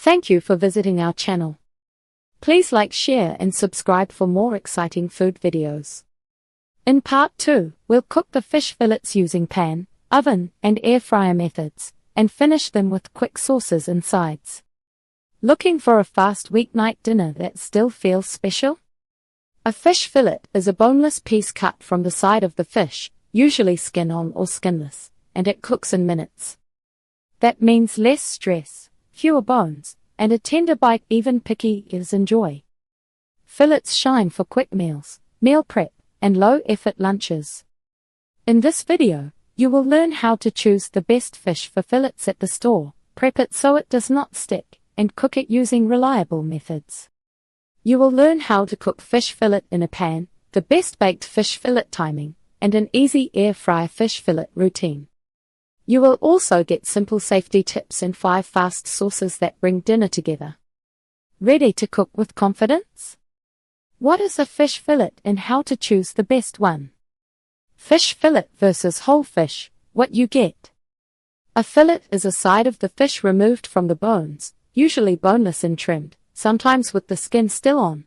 Thank you for visiting our channel. Please like, share and subscribe for more exciting food videos. In part 2, we'll cook the fish fillets using pan, oven and air fryer methods, and finish them with quick sauces and sides. Looking for a fast weeknight dinner that still feels special? A fish fillet is a boneless piece cut from the side of the fish, usually skin on or skinless, and it cooks in minutes. That means less stress, fewer bones, and a tender bite even picky eaters enjoy. Fillets shine for quick meals, meal prep, and low-effort lunches. In this video, you will learn how to choose the best fish for fillets at the store, prep it so it does not stick, and cook it using reliable methods. You will learn how to cook fish fillet in a pan, the best baked fish fillet timing, and an easy air fry fish fillet routine. You will also get simple safety tips and 5 fast sauces that bring dinner together. Ready to cook with confidence? What is a fish fillet and how to choose the best one? Fish fillet versus whole fish, what you get. A fillet is a side of the fish removed from the bones, usually boneless and trimmed, sometimes with the skin still on.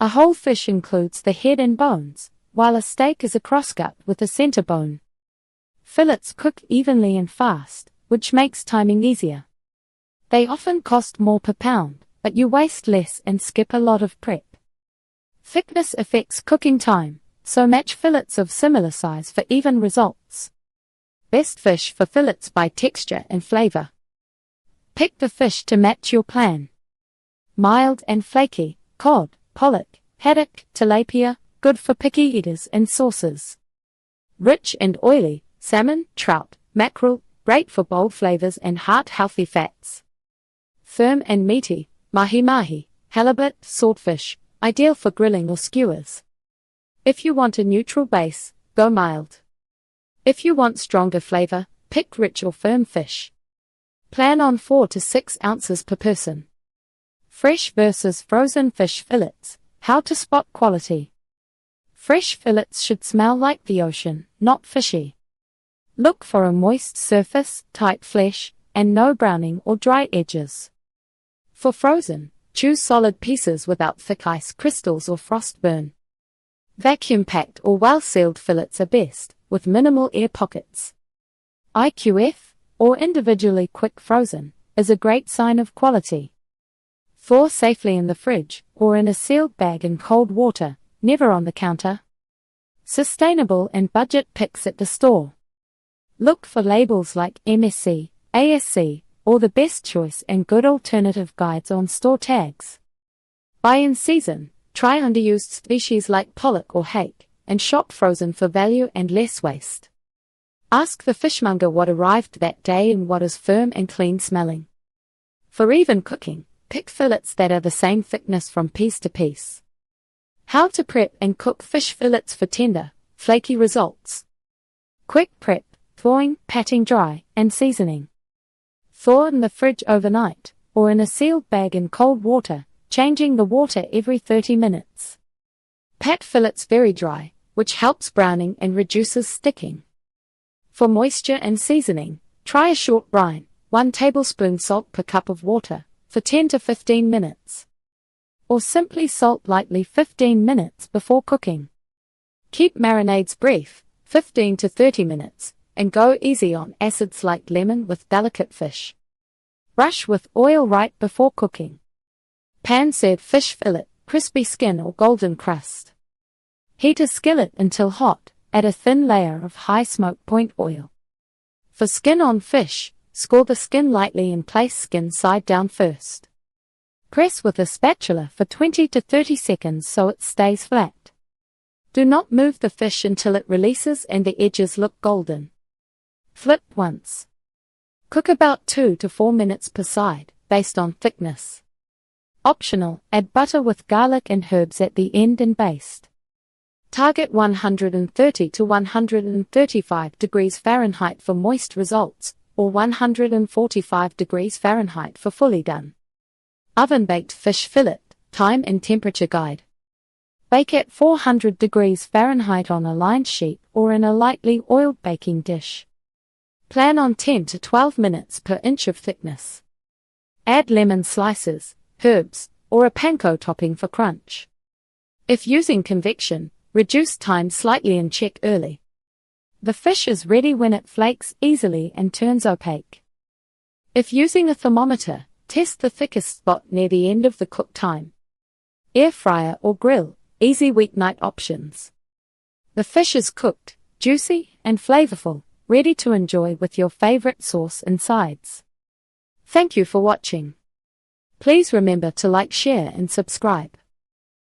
A whole fish includes the head and bones, while a steak is a crosscut with a center bone. Fillets cook evenly and fast, which makes timing easier. They often cost more per pound, but you waste less and skip a lot of prep. Thickness affects cooking time, so match fillets of similar size for even results. Best fish for fillets by texture and flavor. Pick the fish to match your plan. Mild and flaky, cod, pollock, haddock, tilapia, good for picky eaters and sauces. Rich and oily, salmon, trout, mackerel, great for bold flavors and heart-healthy fats. Firm and meaty, mahi-mahi, halibut, swordfish, ideal for grilling or skewers. If you want a neutral base, go mild. If you want stronger flavor, pick rich or firm fish. Plan on 4 to 6 ounces per person. Fresh versus frozen fish fillets, how to spot quality. Fresh fillets should smell like the ocean, not fishy. Look for a moist surface, tight flesh, and no browning or dry edges. For frozen, choose solid pieces without thick ice crystals or frost burn. Vacuum-packed or well-sealed fillets are best, with minimal air pockets. IQF, or individually quick frozen, is a great sign of quality. Thaw safely in the fridge, or in a sealed bag in cold water, never on the counter. Sustainable and budget picks at the store. Look for labels like MSC, ASC, or the best choice and good alternative guides on store tags. Buy in season, try underused species like pollock or hake, and shop frozen for value and less waste. Ask the fishmonger what arrived that day and what is firm and clean smelling. For even cooking, pick fillets that are the same thickness from piece to piece. How to prep and cook fish fillets for tender, flaky results. Quick prep, thawing, patting dry, and seasoning. Thaw in the fridge overnight, or in a sealed bag in cold water, changing the water every 30 minutes. Pat fillets very dry, which helps browning and reduces sticking. For moisture and seasoning, try a short brine, 1 tablespoon salt per cup of water, for 10 to 15 minutes. Or simply salt lightly 15 minutes before cooking. Keep marinades brief, 15 to 30 minutes, and go easy on acids like lemon with delicate fish. Brush with oil right before cooking. Pan-seared fish fillet, crispy skin or golden crust. Heat a skillet until hot, add a thin layer of high smoke point oil. For skin-on fish, score the skin lightly and place skin side down first. Press with a spatula for 20 to 30 seconds so it stays flat. Do not move the fish until it releases and the edges look golden. Flip once. Cook about 2 to 4 minutes per side, based on thickness. Optional, add butter with garlic and herbs at the end and baste. Target 130 to 135 degrees Fahrenheit for moist results, or 145 degrees Fahrenheit for fully done. Oven-baked fish fillet, time and temperature guide. Bake at 400 degrees Fahrenheit on a lined sheet or in a lightly oiled baking dish. Plan on 10 to 12 minutes per inch of thickness. Add lemon slices, herbs, or a panko topping for crunch. If using convection, reduce time slightly and check early. The fish is ready when it flakes easily and turns opaque. If using a thermometer, test the thickest spot near the end of the cook time. Air fryer or grill, easy weeknight options. The fish is cooked, juicy, and flavorful, ready to enjoy with your favorite sauce and sides. Thank you for watching. Please remember to like, share, and subscribe.